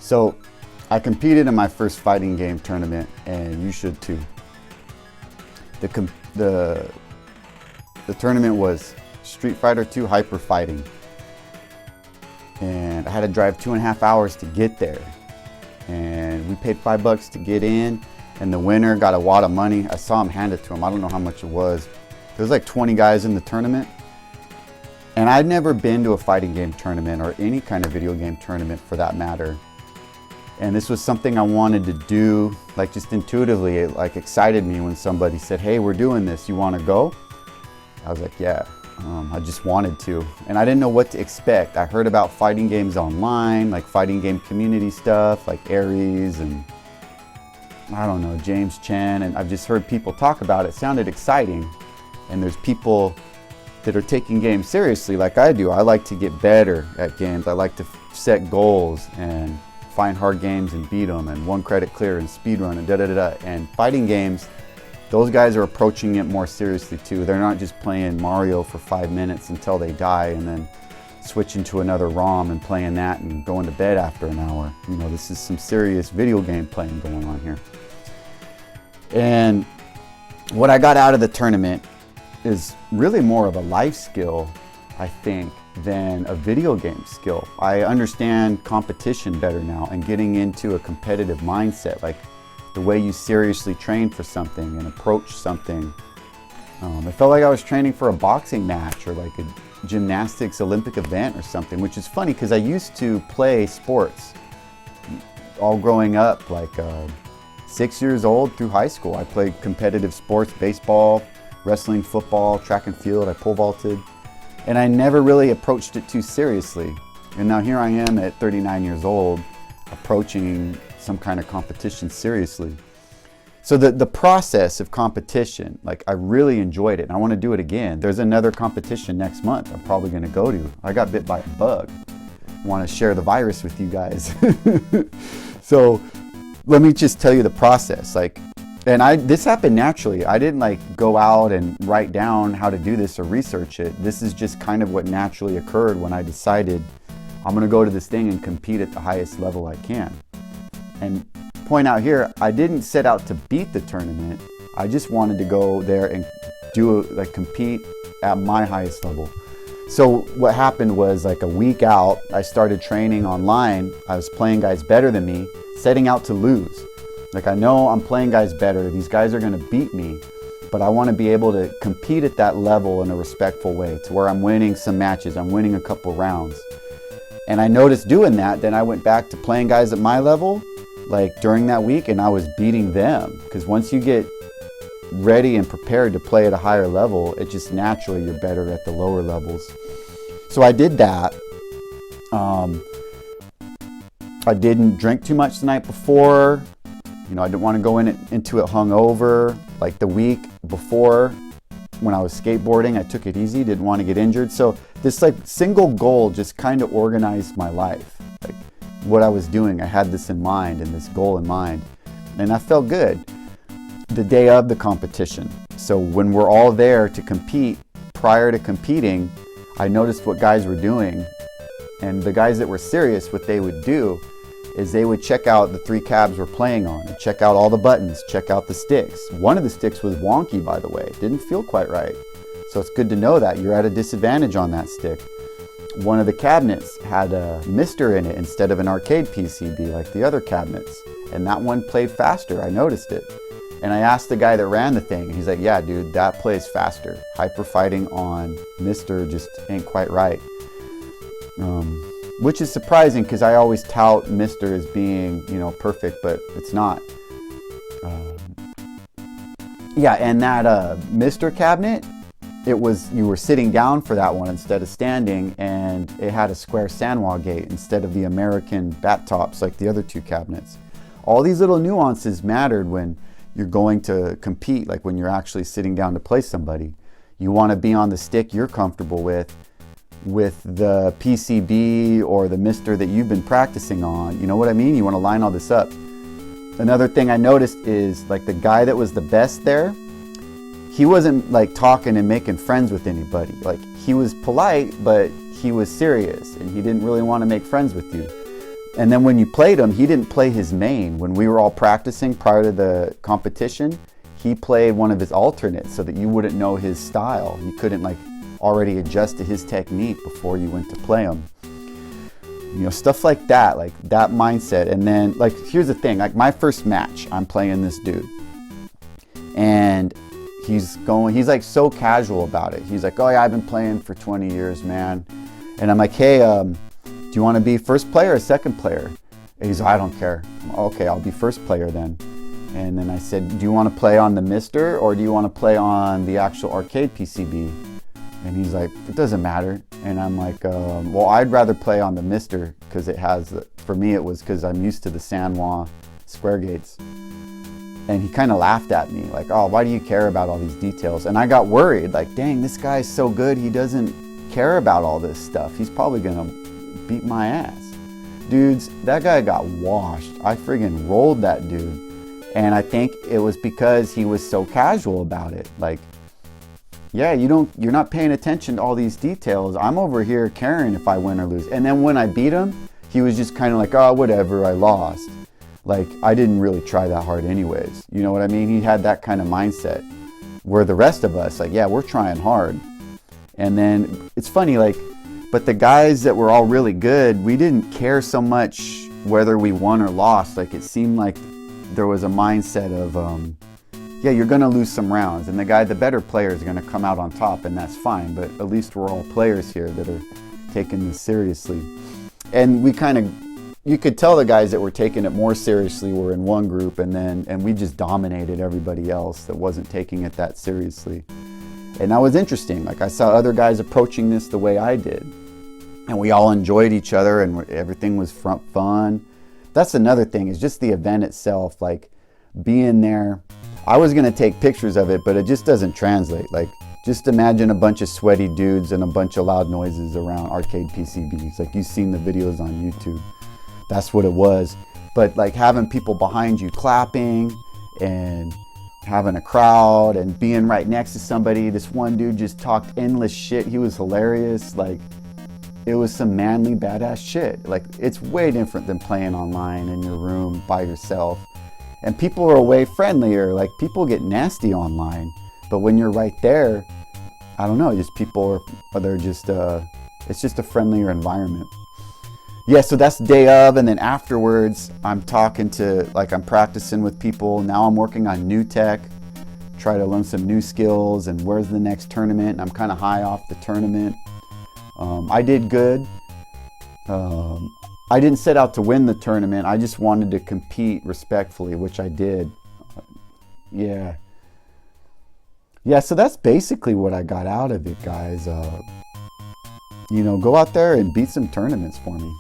So I competed in my first fighting game tournament, and you should too. The tournament was Street Fighter 2 Hyper Fighting, and I had to drive 2.5 hours to get there, and we paid $5 to get in, and the winner got a wad of money. I saw him hand it to him. I don't know how much it was. There was like 20 guys in the tournament, and I'd never been to a fighting game tournament or any kind of video game tournament for that matter. And this was something I wanted to do, like just intuitively. It like excited me when somebody said, "Hey, we're doing this, you want to go?" I was like, yeah, I just wanted to. And I didn't know what to expect. I heard about fighting games online, like fighting game community stuff, like Aries and I don't know, James Chen. And I've just heard people talk about it. It sounded exciting. And there's people that are taking games seriously like I do. I like to get better at games. I like to set goals and find hard games and beat them, and one credit clear and speed run and da-da-da-da. And fighting games, those guys are approaching it more seriously too. They're not just playing Mario for 5 minutes until they die and then switching to another ROM and playing that and going to bed after an hour. You know, this is some serious video game playing going on here. And what I got out of the tournament is really more of a life skill, I think, than a video game skill. I understand competition better now and getting into a competitive mindset, like the way you seriously train for something and approach something. It felt like I was training for a boxing match or like a gymnastics Olympic event or something, which is funny because I used to play sports all growing up, like 6 years old through high school. I played competitive sports, baseball, wrestling, football, track and field. I pole vaulted. And I never really approached it too seriously. And now here I am at 39 years old, approaching some kind of competition seriously. So the process of competition, like I really enjoyed it, and I want to do it again. There's another competition next month I'm probably going to go to. I got bit by a bug. I want to share the virus with you guys. So let me just tell you the process. This happened naturally. I didn't like go out and write down how to do this or research it. This is just kind of what naturally occurred when I decided I'm gonna go to this thing and compete at the highest level I can. And point out here, I didn't set out to beat the tournament. I just wanted to go there and compete at my highest level. So what happened was like a week out, I started training online. I was playing guys better than me, setting out to lose. Like I know I'm playing guys better, these guys are gonna beat me, but I wanna be able to compete at that level in a respectful way to where I'm winning some matches, I'm winning a couple rounds. And I noticed doing that, then I went back to playing guys at my level, like during that week, and I was beating them. Because once you get ready and prepared to play at a higher level, it just naturally you're better at the lower levels. So I did that. I didn't drink too much the night before. You know, I didn't want to go into it hungover. Like the week before, when I was skateboarding, I took it easy, didn't want to get injured. So this like single goal just kind of organized my life. Like what I was doing, I had this in mind and this goal in mind. And I felt good the day of the competition. So when we're all there to compete, prior to competing, I noticed what guys were doing. And the guys that were serious, what they would do is they would check out the 3 cabs we're playing on, and check out all the buttons, check out the sticks. One of the sticks was wonky, by the way. It didn't feel quite right. So it's good to know that you're at a disadvantage on that stick. One of the cabinets had a mister in it instead of an arcade PCB like the other cabinets. And that one played faster, I noticed it. And I asked the guy that ran the thing, and he's like, yeah, dude, that plays faster. Hyper fighting on mister just ain't quite right. Which is surprising because I always tout Mister as being, you know, perfect, but it's not. Yeah, and that Mister cabinet, you were sitting down for that one instead of standing, and it had a square Sanwa gate instead of the American bat tops like the other 2 cabinets. All these little nuances mattered when you're going to compete, like when you're actually sitting down to play somebody. You want to be on the stick you're comfortable with the PCB or the mister that you've been practicing on. You know what I mean? You want to line all this up. Another thing I noticed is like the guy that was the best there, he wasn't like talking and making friends with anybody. Like he was polite, but he was serious and he didn't really want to make friends with you. And then when you played him, he didn't play his main. When we were all practicing prior to the competition, he played one of his alternates so that you wouldn't know his style. You couldn't like already adjust to his technique before you went to play him. You know, stuff like that mindset. And then like, here's the thing, like my first match, I'm playing this dude and he's like so casual about it. He's like, oh yeah, I've been playing for 20 years, man. And I'm like, hey, do you want to be first player or second player? And he's like, I don't care. Okay, I'll be first player then. And then I said, do you want to play on the Mister or do you want to play on the actual arcade PCB? And he's like, it doesn't matter. And I'm like, well, I'd rather play on the Mister because it has, for me it was because I'm used to the Sanwa square gates. And he kind of laughed at me like, oh, why do you care about all these details? And I got worried, like, dang, this guy's so good, he doesn't care about all this stuff. He's probably gonna beat my ass. Dudes, that guy got washed. I friggin' rolled that dude. And I think it was because he was so casual about it. Like, yeah, you're not paying attention to all these details. I'm over here caring if I win or lose. And then when I beat him, he was just kind of like, oh, whatever, I lost. Like, I didn't really try that hard anyways. You know what I mean? He had that kind of mindset. Where the rest of us, like, yeah, we're trying hard. And then it's funny, like, but the guys that were all really good, we didn't care so much whether we won or lost. Like, it seemed like there was a mindset of, yeah, you're gonna lose some rounds, and the better player is gonna come out on top, and that's fine, but at least we're all players here that are taking this seriously. And we you could tell the guys that were taking it more seriously were in one group, and we just dominated everybody else that wasn't taking it that seriously. And that was interesting. Like, I saw other guys approaching this the way I did, and we all enjoyed each other, and everything was fun. That's another thing, is just the event itself, like being there. I was gonna take pictures of it, but it just doesn't translate. Like, just imagine a bunch of sweaty dudes and a bunch of loud noises around arcade PCBs. Like, you've seen the videos on YouTube. That's what it was. But like having people behind you clapping and having a crowd and being right next to somebody. This one dude just talked endless shit. He was hilarious. Like, it was some manly badass shit. Like, it's way different than playing online in your room by yourself. And people are way friendlier. Like, people get nasty online, but when you're right there, I don't know, just people are, they're just, it's just a friendlier environment. Yeah, so that's the day of, and then afterwards, I'm practicing with people. Now I'm working on new tech, try to learn some new skills, and where's the next tournament? And I'm kind of high off the tournament. I did good. I didn't set out to win the tournament. I just wanted to compete respectfully, which I did. Yeah, so that's basically what I got out of it, guys. You know, go out there and beat some tournaments for me.